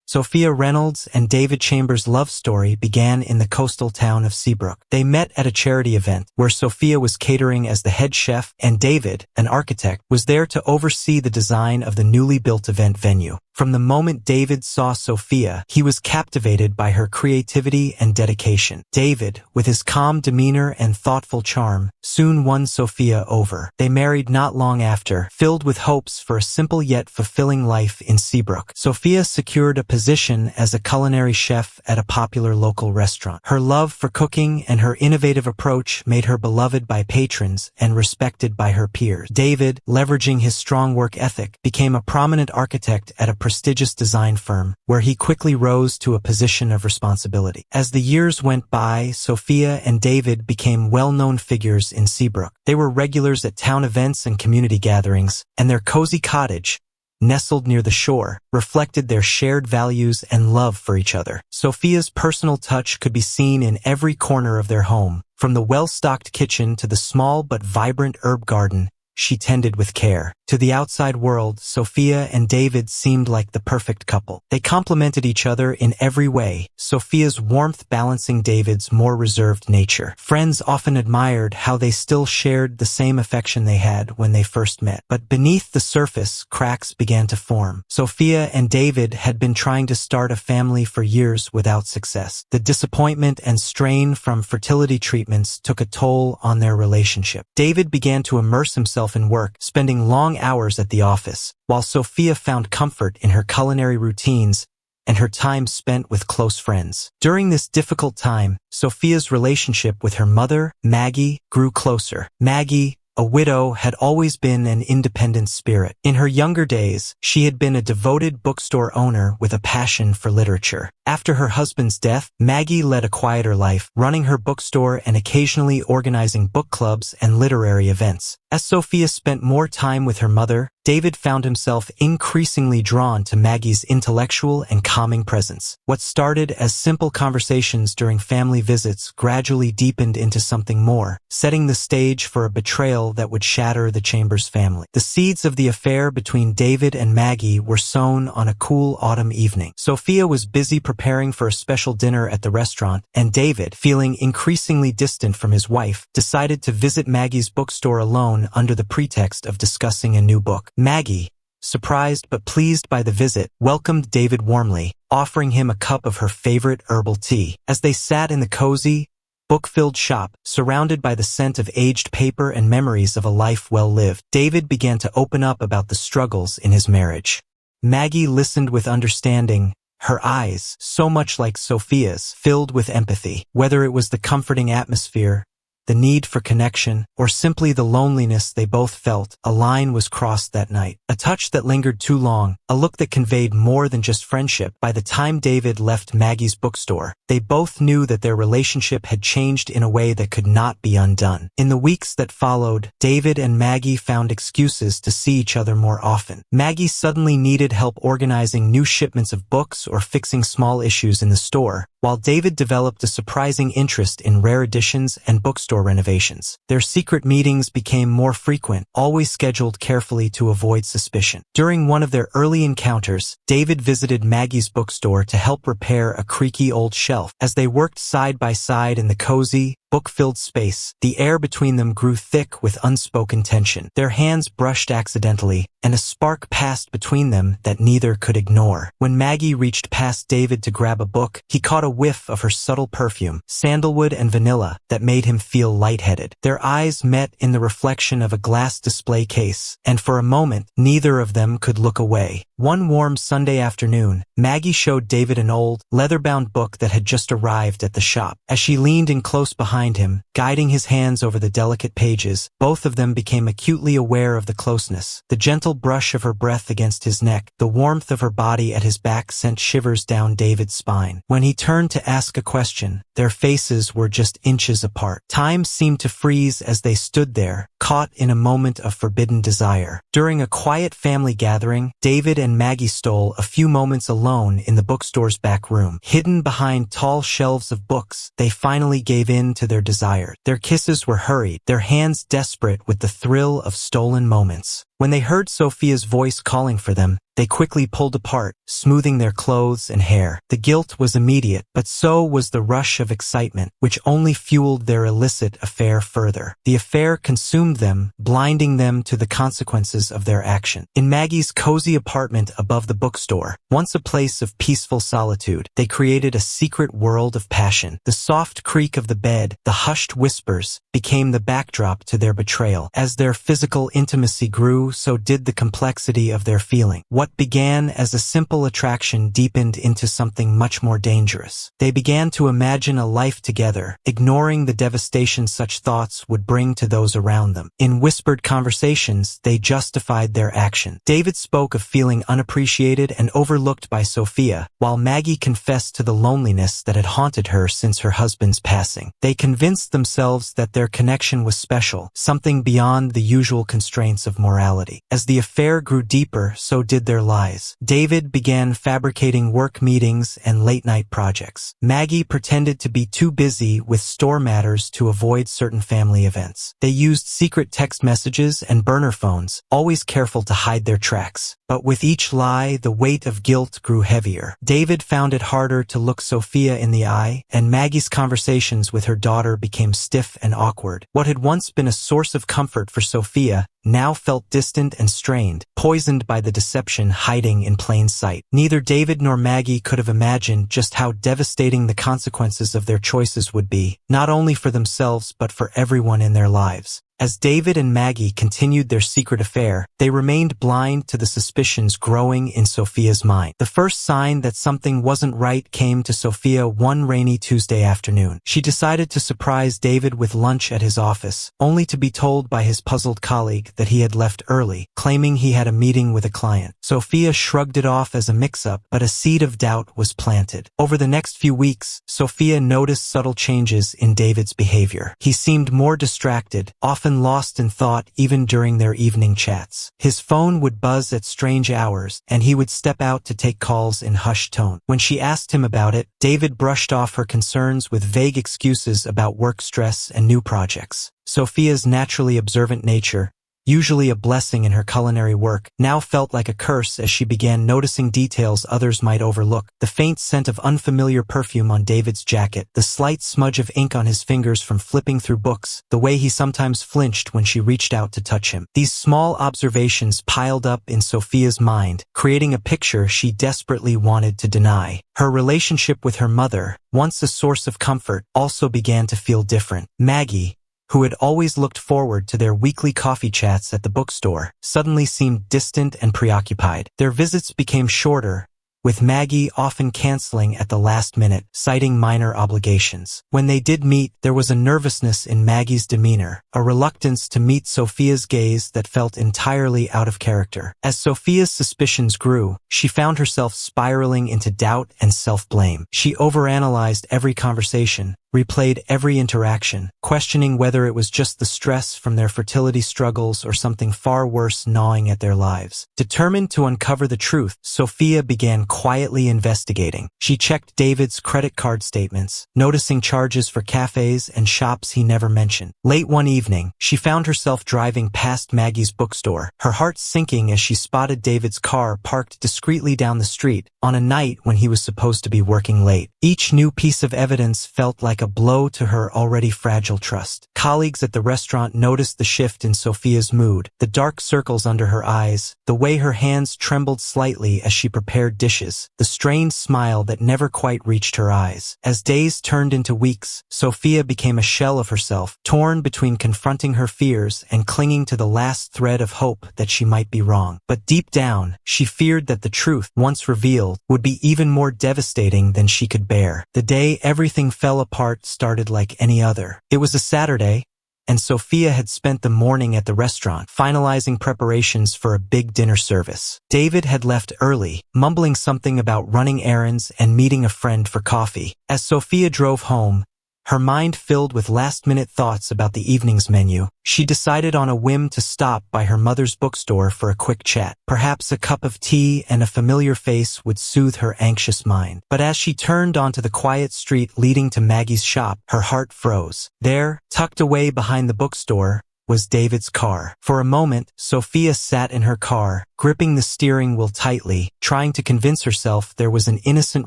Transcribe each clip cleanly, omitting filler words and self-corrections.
Sophia Reynolds and David Chambers' love story began in the coastal town of Seabrook. They met at a charity event where Sophia was catering as the head chef and David, an architect, was there to oversee the design of the newly built event venue. From the moment David saw Sophia, he was captivated by her creativity and dedication. David, with his calm demeanor and thoughtful charm, soon won Sophia over. They married not long after, filled with hopes for a simple yet fulfilling life in Seabrook. Sophia secured a position as a culinary chef at a popular local restaurant. Her love for cooking and her innovative approach made her beloved by patrons and respected by her peers. David, leveraging his strong work ethic, became a prominent architect at a prestigious design firm, where he quickly rose to a position of responsibility. As the years went by, Sophia and David became well-known figures in Seabrook. They were regulars at town events and community gatherings, and their cozy cottage, nestled near the shore, reflected their shared values and love for each other. Sophia's personal touch could be seen in every corner of their home, from the well-stocked kitchen to the small but vibrant herb garden she tended with care. To the outside world, Sophia and David seemed like the perfect couple. They complemented each other in every way, Sophia's warmth balancing David's more reserved nature. Friends often admired how they still shared the same affection they had when they first met. But beneath the surface, cracks began to form. Sophia and David had been trying to start a family for years without success. The disappointment and strain from fertility treatments took a toll on their relationship. David began to immerse himself in work, spending long hours at the office, while Sophia found comfort in her culinary routines and her time spent with close friends. During this difficult time, Sophia's relationship with her mother, Maggie, grew closer. Maggie, a widow, had always been an independent spirit. In her younger days, she had been a devoted bookstore owner with a passion for literature. After her husband's death, Maggie led a quieter life, running her bookstore and occasionally organizing book clubs and literary events. As Sophia spent more time with her mother, David found himself increasingly drawn to Maggie's intellectual and calming presence. What started as simple conversations during family visits gradually deepened into something more, setting the stage for a betrayal that would shatter the Chambers family. The seeds of the affair between David and Maggie were sown on a cool autumn evening. Sophia was busy preparing for a special dinner at the restaurant, and David, feeling increasingly distant from his wife, decided to visit Maggie's bookstore alone under the pretext of discussing a new book. Maggie, surprised but pleased by the visit, welcomed David warmly, offering him a cup of her favorite herbal tea. As they sat in the cozy, book-filled shop, surrounded by the scent of aged paper and memories of a life well lived, David began to open up about the struggles in his marriage. Maggie listened with understanding, her eyes, so much like Sophia's, filled with empathy. Whether it was the comforting atmosphere, the need for connection, or simply the loneliness they both felt, a line was crossed that night. A touch that lingered too long, a look that conveyed more than just friendship. By the time David left Maggie's bookstore, they both knew that their relationship had changed in a way that could not be undone. In the weeks that followed, David and Maggie found excuses to see each other more often. Maggie suddenly needed help organizing new shipments of books or fixing small issues in the store, while David developed a surprising interest in rare editions and bookstore renovations. Their secret meetings became more frequent, always scheduled carefully to avoid suspicion. During one of their early encounters, David visited Maggie's bookstore to help repair a creaky old shelf. As they worked side by side in the cozy, book-filled space, the air between them grew thick with unspoken tension. Their hands brushed accidentally, and a spark passed between them that neither could ignore. When Maggie reached past David to grab a book, he caught a whiff of her subtle perfume, sandalwood and vanilla, that made him feel lightheaded. Their eyes met in the reflection of a glass display case, and for a moment, neither of them could look away. One warm Sunday afternoon, Maggie showed David an old, leather-bound book that had just arrived at the shop. As she leaned in close behind him, guiding his hands over the delicate pages, both of them became acutely aware of the closeness. The gentle brush of her breath against his neck, the warmth of her body at his back sent shivers down David's spine. When he turned to ask a question, their faces were just inches apart. Time seemed to freeze as they stood there, caught in a moment of forbidden desire. During a quiet family gathering, David and Maggie stole a few moments alone in the bookstore's back room. Hidden behind tall shelves of books, they finally gave in to their desire. Their kisses were hurried, their hands desperate with the thrill of stolen moments. When they heard Sophia's voice calling for them, they quickly pulled apart, smoothing their clothes and hair. The guilt was immediate, but so was the rush of excitement, which only fueled their illicit affair further. The affair consumed them, blinding them to the consequences of their action. In Maggie's cozy apartment above the bookstore, once a place of peaceful solitude, they created a secret world of passion. The soft creak of the bed, the hushed whispers, became the backdrop to their betrayal. As their physical intimacy grew, so did the complexity of their feeling. What began as a simple attraction deepened into something much more dangerous. They began to imagine a life together, ignoring the devastation such thoughts would bring to those around them. In whispered conversations, they justified their action. David spoke of feeling unappreciated and overlooked by Sophia, while Maggie confessed to the loneliness that had haunted her since her husband's passing. They convinced themselves that their connection was special, something beyond the usual constraints of morality. As the affair grew deeper, so did their lies. David began fabricating work meetings and late-night projects. Maggie pretended to be too busy with store matters to avoid certain family events. They used secret text messages and burner phones, always careful to hide their tracks. But with each lie, the weight of guilt grew heavier. David found it harder to look Sophia in the eye, and Maggie's conversations with her daughter became stiff and awkward. What had once been a source of comfort for Sophia now felt distant and strained, poisoned by the deception hiding in plain sight. Neither David nor Maggie could have imagined just how devastating the consequences of their choices would be, not only for themselves but for everyone in their lives. As David and Maggie continued their secret affair, they remained blind to the suspicions growing in Sophia's mind. The first sign that something wasn't right came to Sophia one rainy Tuesday afternoon. She decided to surprise David with lunch at his office, only to be told by his puzzled colleague that he had left early, claiming he had a meeting with a client. Sophia shrugged it off as a mix-up, but a seed of doubt was planted. Over the next few weeks, Sophia noticed subtle changes in David's behavior. He seemed more distracted, often lost in thought even during their evening chats. His phone would buzz at strange hours, and he would step out to take calls in hushed tone. When she asked him about it, David brushed off her concerns with vague excuses about work stress and new projects. Sophia's naturally observant nature, usually a blessing in her culinary work, now felt like a curse as she began noticing details others might overlook. The faint scent of unfamiliar perfume on David's jacket, the slight smudge of ink on his fingers from flipping through books, the way he sometimes flinched when she reached out to touch him. These small observations piled up in Sophia's mind, creating a picture she desperately wanted to deny. Her relationship with her mother, once a source of comfort, also began to feel different. Maggie, who had always looked forward to their weekly coffee chats at the bookstore, suddenly seemed distant and preoccupied. Their visits became shorter, with Maggie often canceling at the last minute, citing minor obligations. When they did meet, there was a nervousness in Maggie's demeanor, a reluctance to meet Sophia's gaze that felt entirely out of character. As Sophia's suspicions grew, she found herself spiraling into doubt and self-blame. She overanalyzed every conversation, replayed every interaction, questioning whether it was just the stress from their fertility struggles or something far worse gnawing at their lives. Determined to uncover the truth, Sophia began quietly investigating. She checked David's credit card statements, noticing charges for cafes and shops he never mentioned. Late one evening, she found herself driving past Maggie's bookstore, her heart sinking as she spotted David's car parked discreetly down the street, on a night when he was supposed to be working late. Each new piece of evidence felt like a blow to her already fragile trust. Colleagues at the restaurant noticed the shift in Sophia's mood, the dark circles under her eyes, the way her hands trembled slightly as she prepared dishes, the strained smile that never quite reached her eyes. As days turned into weeks, Sophia became a shell of herself, torn between confronting her fears and clinging to the last thread of hope that she might be wrong. But deep down, she feared that the truth, once revealed, would be even more devastating than she could bear. The day everything fell apart started like any other. It was a Saturday, and Sophia had spent the morning at the restaurant, finalizing preparations for a big dinner service. David had left early, mumbling something about running errands and meeting a friend for coffee. As Sophia drove home, her mind filled with last-minute thoughts about the evening's menu, she decided on a whim to stop by her mother's bookstore for a quick chat. Perhaps a cup of tea and a familiar face would soothe her anxious mind. But as she turned onto the quiet street leading to Maggie's shop, her heart froze. There, tucked away behind the bookstore, was David's car. For a moment, Sophia sat in her car, gripping the steering wheel tightly, trying to convince herself there was an innocent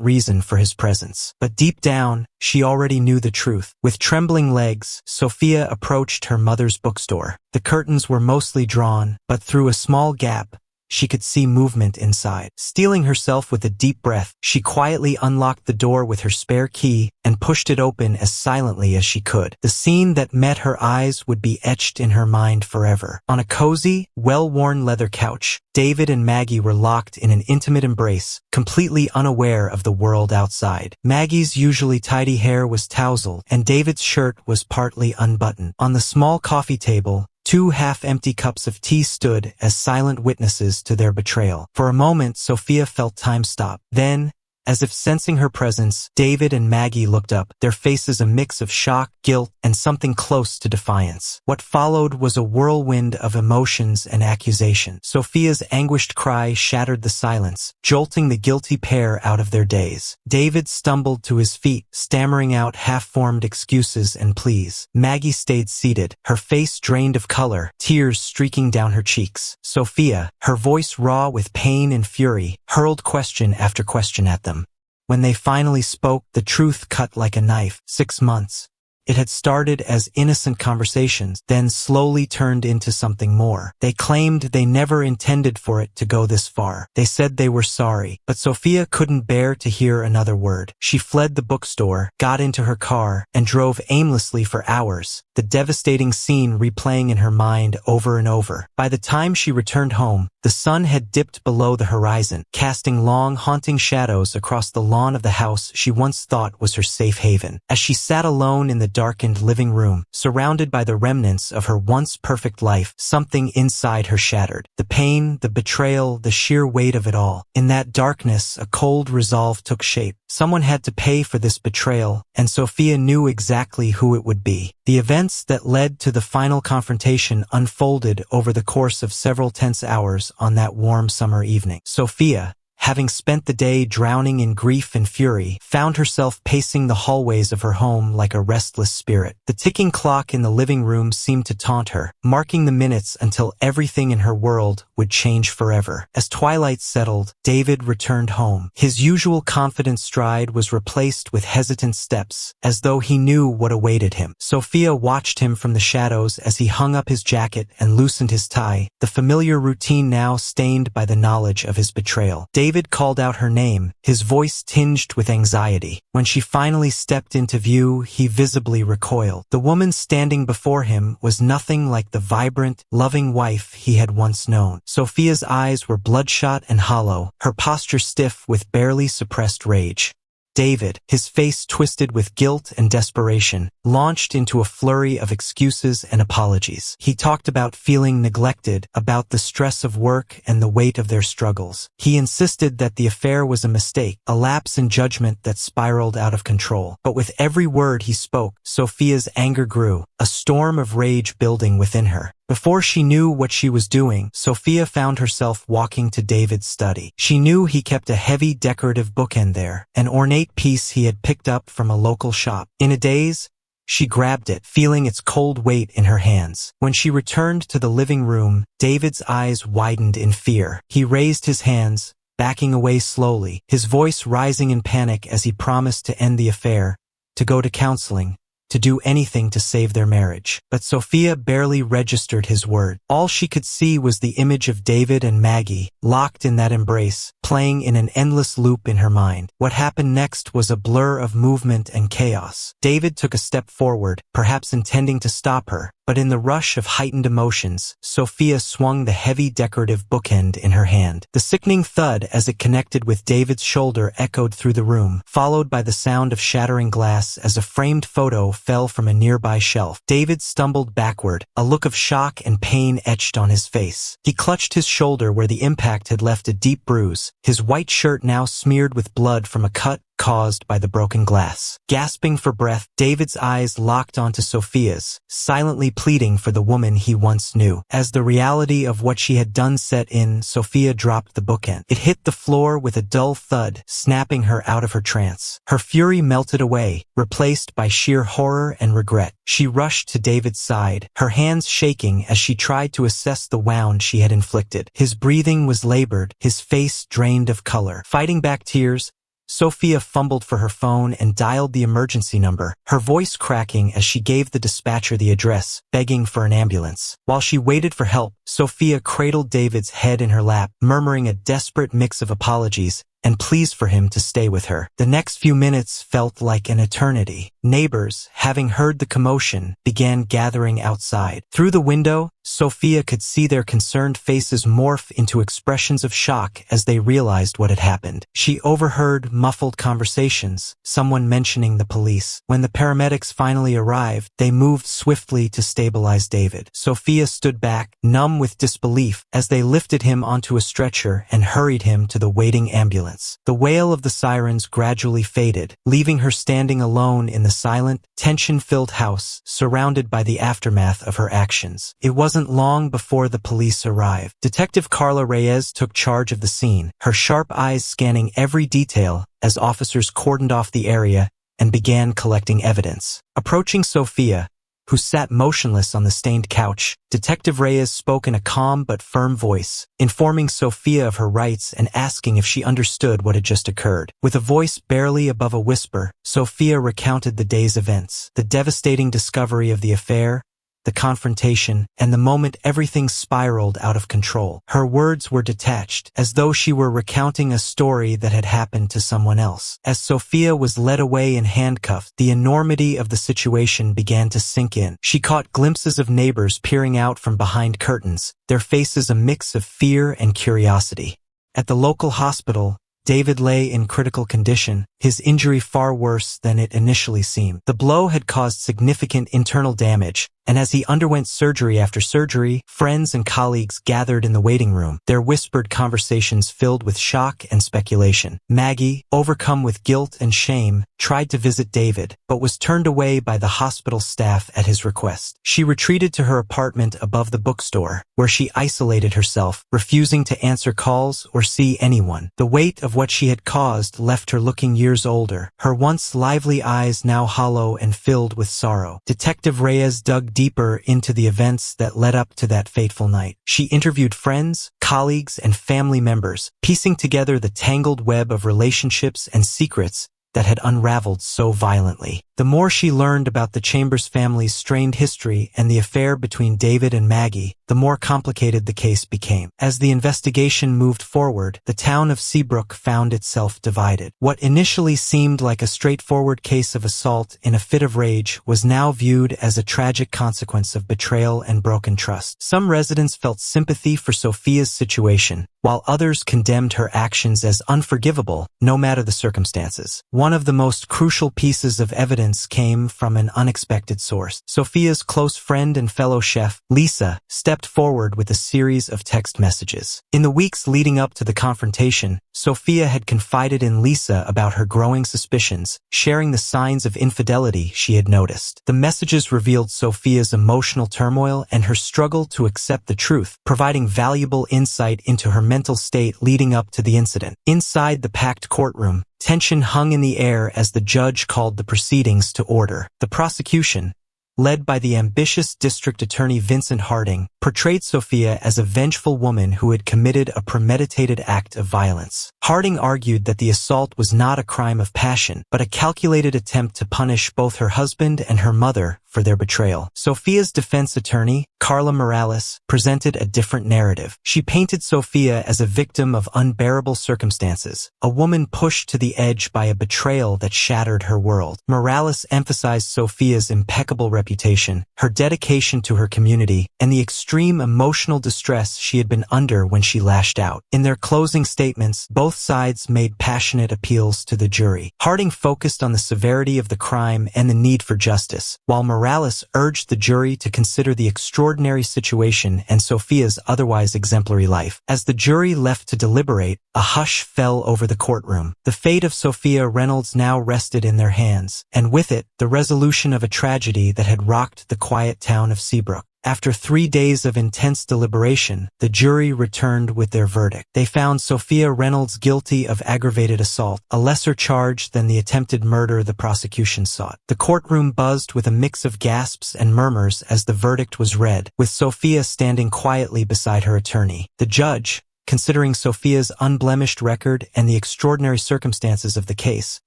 reason for his presence. But deep down, she already knew the truth. With trembling legs, Sophia approached her mother's bookstore. The curtains were mostly drawn, but through a small gap, she could see movement inside. Steeling herself with a deep breath, she quietly unlocked the door with her spare key and pushed it open as silently as she could. The scene that met her eyes would be etched in her mind forever. On a cozy, well-worn leather couch, David and Maggie were locked in an intimate embrace, completely unaware of the world outside. Maggie's usually tidy hair was tousled, and David's shirt was partly unbuttoned. On the small coffee table, 2 half-empty cups of tea stood as silent witnesses to their betrayal. For a moment, Sophia felt time stop. Then, as if sensing her presence, David and Maggie looked up, their faces a mix of shock, guilt, and something close to defiance. What followed was a whirlwind of emotions and accusation. Sophia's anguished cry shattered the silence, jolting the guilty pair out of their daze. David stumbled to his feet, stammering out half-formed excuses and pleas. Maggie stayed seated, her face drained of color, tears streaking down her cheeks. Sophia, her voice raw with pain and fury, hurled question after question at them. When they finally spoke, the truth cut like a knife. 6 months. It had started as innocent conversations, then slowly turned into something more. They claimed they never intended for it to go this far. They said they were sorry, but Sophia couldn't bear to hear another word. She fled the bookstore, got into her car, and drove aimlessly for hours, the devastating scene replaying in her mind over and over. By the time she returned home, the sun had dipped below the horizon, casting long, haunting shadows across the lawn of the house she once thought was her safe haven. As she sat alone in the darkened living room, surrounded by the remnants of her once perfect life, something inside her shattered. The pain, the betrayal, the sheer weight of it all. In that darkness, a cold resolve took shape. Someone had to pay for this betrayal, and Sophia knew exactly who it would be. The events that led to the final confrontation unfolded over the course of several tense hours on that warm summer evening. Sophia, having spent the day drowning in grief and fury, found herself pacing the hallways of her home like a restless spirit. The ticking clock in the living room seemed to taunt her, marking the minutes until everything in her world would change forever. As twilight settled, David returned home. His usual confident stride was replaced with hesitant steps, as though he knew what awaited him. Sophia watched him from the shadows as he hung up his jacket and loosened his tie, the familiar routine now stained by the knowledge of his betrayal. David called out her name, his voice tinged with anxiety. When she finally stepped into view, he visibly recoiled. The woman standing before him was nothing like the vibrant, loving wife he had once known. Sophia's eyes were bloodshot and hollow, her posture stiff with barely suppressed rage. David, his face twisted with guilt and desperation, launched into a flurry of excuses and apologies. He talked about feeling neglected, about the stress of work and the weight of their struggles. He insisted that the affair was a mistake, a lapse in judgment that spiraled out of control. But with every word he spoke, Sophia's anger grew, a storm of rage building within her. Before she knew what she was doing, Sophia found herself walking to David's study. She knew he kept a heavy decorative bookend there, an ornate piece he had picked up from a local shop. In a daze, she grabbed it, feeling its cold weight in her hands. When she returned to the living room, David's eyes widened in fear. He raised his hands, backing away slowly, his voice rising in panic as he promised to end the affair, to go to counseling, to do anything to save their marriage. But Sophia barely registered his word. All she could see was the image of David and Maggie, locked in that embrace, playing in an endless loop in her mind. What happened next was a blur of movement and chaos. David took a step forward, perhaps intending to stop her, but in the rush of heightened emotions, Sophia swung the heavy decorative bookend in her hand. The sickening thud as it connected with David's shoulder echoed through the room, followed by the sound of shattering glass as a framed photo fell from a nearby shelf. David stumbled backward, a look of shock and pain etched on his face. He clutched his shoulder where the impact had left a deep bruise, his white shirt now smeared with blood from a cut caused by the broken glass. Gasping for breath, David's eyes locked onto Sophia's, silently pleading for the woman he once knew. As the reality of what she had done set in, Sophia dropped the bookend. It hit the floor with a dull thud, snapping her out of her trance. Her fury melted away, replaced by sheer horror and regret. She rushed to David's side, her hands shaking as she tried to assess the wound she had inflicted. His breathing was labored, his face drained of color. Fighting back tears, Sophia fumbled for her phone and dialed the emergency number, her voice cracking as she gave the dispatcher the address, begging for an ambulance. While she waited for help, Sophia cradled David's head in her lap, murmuring a desperate mix of apologies and pleas for him to stay with her. The next few minutes felt like an eternity. Neighbors, having heard the commotion, began gathering outside. Through the window, Sophia could see their concerned faces morph into expressions of shock as they realized what had happened. She overheard muffled conversations, someone mentioning the police. When the paramedics finally arrived, they moved swiftly to stabilize David. Sophia stood back, numb with disbelief, as they lifted him onto a stretcher and hurried him to the waiting ambulance. The wail of the sirens gradually faded, leaving her standing alone in the silent, tension-filled house, surrounded by the aftermath of her actions. It wasn't long before the police arrived. Detective Carla Reyes took charge of the scene, her sharp eyes scanning every detail as officers cordoned off the area and began collecting evidence. Approaching Sophia, who sat motionless on the stained couch, Detective Reyes spoke in a calm but firm voice, informing Sophia of her rights and asking if she understood what had just occurred. With a voice barely above a whisper, Sophia recounted the day's events, the devastating discovery of the affair, the confrontation, and the moment everything spiraled out of control. Her words were detached, as though she were recounting a story that had happened to someone else. As Sophia was led away in handcuffs, the enormity of the situation began to sink in. She caught glimpses of neighbors peering out from behind curtains, their faces a mix of fear and curiosity. At the local hospital, David lay in critical condition, his injury far worse than it initially seemed. The blow had caused significant internal damage, and as he underwent surgery after surgery, friends and colleagues gathered in the waiting room, their whispered conversations filled with shock and speculation. Maggie, overcome with guilt and shame, tried to visit David, but was turned away by the hospital staff at his request. She retreated to her apartment above the bookstore, where she isolated herself, refusing to answer calls or see anyone. The weight of what she had caused left her looking years older, her once lively eyes now hollow and filled with sorrow. Detective Reyes dug deeper into the events that led up to that fateful night. She interviewed friends, colleagues, and family members, piecing together the tangled web of relationships and secrets that had unraveled so violently. The more she learned about the Chambers family's strained history and the affair between David and Maggie, the more complicated the case became. As the investigation moved forward, the town of Seabrook found itself divided. What initially seemed like a straightforward case of assault in a fit of rage was now viewed as a tragic consequence of betrayal and broken trust. Some residents felt sympathy for Sophia's situation, while others condemned her actions as unforgivable, no matter the circumstances. One of the most crucial pieces of evidence came from an unexpected source. Sophia's close friend and fellow chef, Lisa, stepped forward with a series of text messages. In the weeks leading up to the confrontation, Sophia had confided in Lisa about her growing suspicions, sharing the signs of infidelity she had noticed. The messages revealed Sophia's emotional turmoil and her struggle to accept the truth, providing valuable insight into her mental state leading up to the incident. Inside the packed courtroom, tension hung in the air as the judge called the proceedings to order. The prosecution, led by the ambitious district attorney Vincent Harding, portrayed Sophia as a vengeful woman who had committed a premeditated act of violence. Harding argued that the assault was not a crime of passion, but a calculated attempt to punish both her husband and her mother for their betrayal. Sophia's defense attorney, Carla Morales, presented a different narrative. She painted Sophia as a victim of unbearable circumstances, a woman pushed to the edge by a betrayal that shattered her world. Morales emphasized Sophia's impeccable reputation, her dedication to her community, and the extreme emotional distress she had been under when she lashed out. In their closing statements, both sides made passionate appeals to the jury. Harding focused on the severity of the crime and the need for justice, while Morales urged the jury to consider the extraordinary situation and Sophia's otherwise exemplary life. As the jury left to deliberate, a hush fell over the courtroom. The fate of Sophia Reynolds now rested in their hands, and with it, the resolution of a tragedy that had rocked the quiet town of Seabrook. After 3 days of intense deliberation, the jury returned with their verdict. They found Sophia Reynolds guilty of aggravated assault, a lesser charge than the attempted murder the prosecution sought. The courtroom buzzed with a mix of gasps and murmurs as the verdict was read, with Sophia standing quietly beside her attorney. The judge, considering Sophia's unblemished record and the extraordinary circumstances of the case,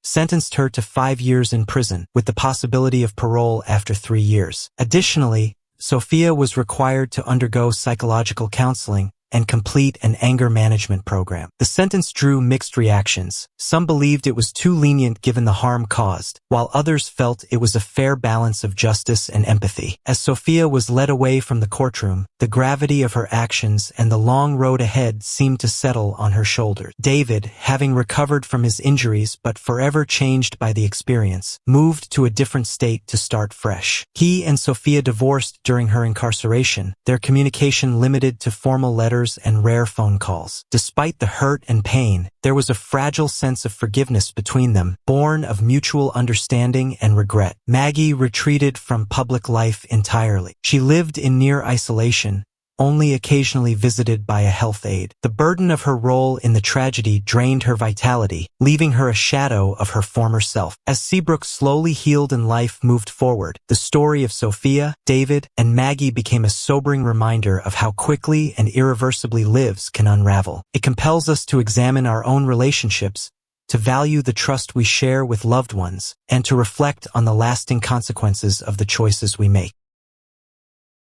sentenced her to 5 years in prison, with the possibility of parole after 3 years. Additionally, Sophia was required to undergo psychological counseling and complete an anger management program. The sentence drew mixed reactions. Some believed it was too lenient given the harm caused, while others felt it was a fair balance of justice and empathy. As Sophia was led away from the courtroom, the gravity of her actions and the long road ahead seemed to settle on her shoulders. David, having recovered from his injuries but forever changed by the experience, moved to a different state to start fresh. He and Sophia divorced during her incarceration, their communication limited to formal letters and rare phone calls. Despite the hurt and pain, there was a fragile sense of forgiveness between them, born of mutual understanding and regret. Maggie retreated from public life entirely. She lived in near isolation, only occasionally visited by a health aide. The burden of her role in the tragedy drained her vitality, leaving her a shadow of her former self. As Seabrook slowly healed and life moved forward, the story of Sophia, David, and Maggie became a sobering reminder of how quickly and irreversibly lives can unravel. It compels us to examine our own relationships, to value the trust we share with loved ones, and to reflect on the lasting consequences of the choices we make.